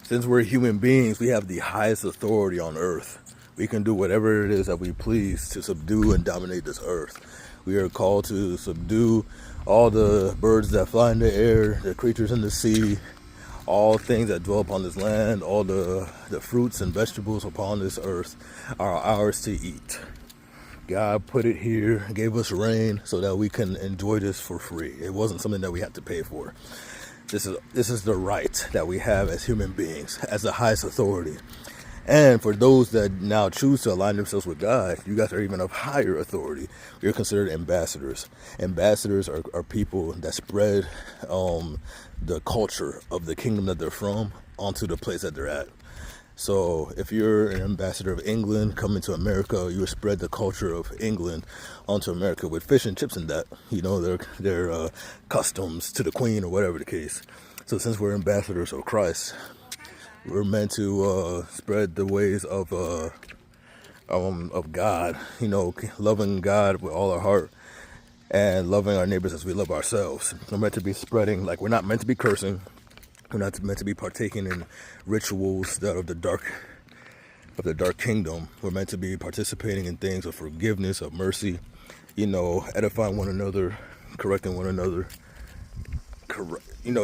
Since we're human beings, we have the highest authority on earth. We can do whatever it is that we please to subdue and dominate this earth. We are called to subdue all the birds that fly in the air, the creatures in the sea, all things that dwell upon this land, all the fruits and vegetables upon this earth are ours to eat. God put it here, gave us rain so that we can enjoy this for free. It wasn't something that we had to pay for. This is the right that we have as human beings, as the highest authority. And for those that now choose to align themselves with God, you guys are even of higher authority. You're considered ambassadors. Ambassadors are people that spread the culture of the kingdom that they're from onto the place that they're at. So if you're an ambassador of England coming to America, you would spread the culture of England onto America with fish and chips and that, you know, their customs to the queen or whatever the case. So since we're ambassadors of Christ, we're meant to spread the ways of God, you know, loving God with all our heart and loving our neighbors as we love ourselves. We're meant to be spreading, like, we're not meant to be cursing. We're not meant to be partaking in rituals that of the dark kingdom. We're meant to be participating in things of forgiveness, of mercy, you know, edifying one another, correcting one another,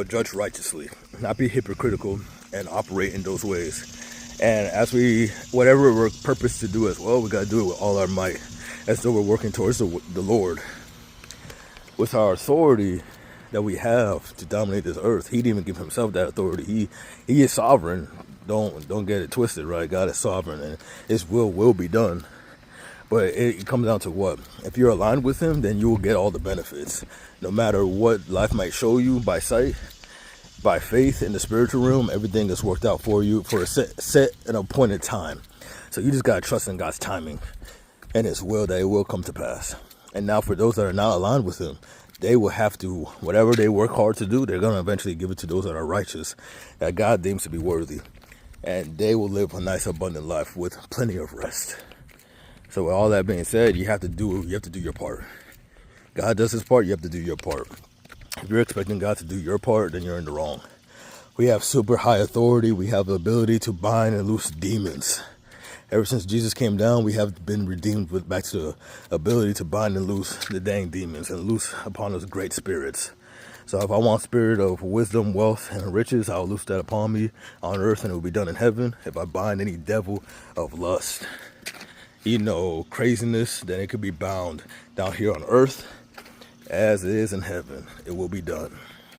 judge righteously, not be hypocritical, and operate in those ways. And as whatever we're purposed to do as well, we got to do it with all our might, as though we're working towards the Lord. With our authority that we have to dominate this earth, he didn't even give himself that authority. He is sovereign. Don't get it twisted, right? God is sovereign, and his will be done. But it comes down to what? If you're aligned with him, then you will get all the benefits. No matter what life might show you by sight, by faith in the spiritual realm, everything is worked out for you for a set and appointed time. So you just got to trust in God's timing and his will, that it will come to pass. And now for those that are not aligned with him, they will have to, whatever they work hard to do, they're going to eventually give it to those that are righteous, that God deems to be worthy. And they will live a nice, abundant life with plenty of rest. So with all that being said, you have to do your part. God does his part, you have to do your part. If you're expecting God to do your part, then you're in the wrong. We have super high authority. We have the ability to bind and loose demons. Ever since Jesus came down, we have been redeemed back to the ability to bind and loose the dang demons and loose upon us great spirits. So if I want spirit of wisdom, wealth, and riches, I'll loose that upon me on earth, and it will be done in heaven. If I bind any devil of lust, craziness, then it could be bound down here on earth as it is in heaven. It will be done.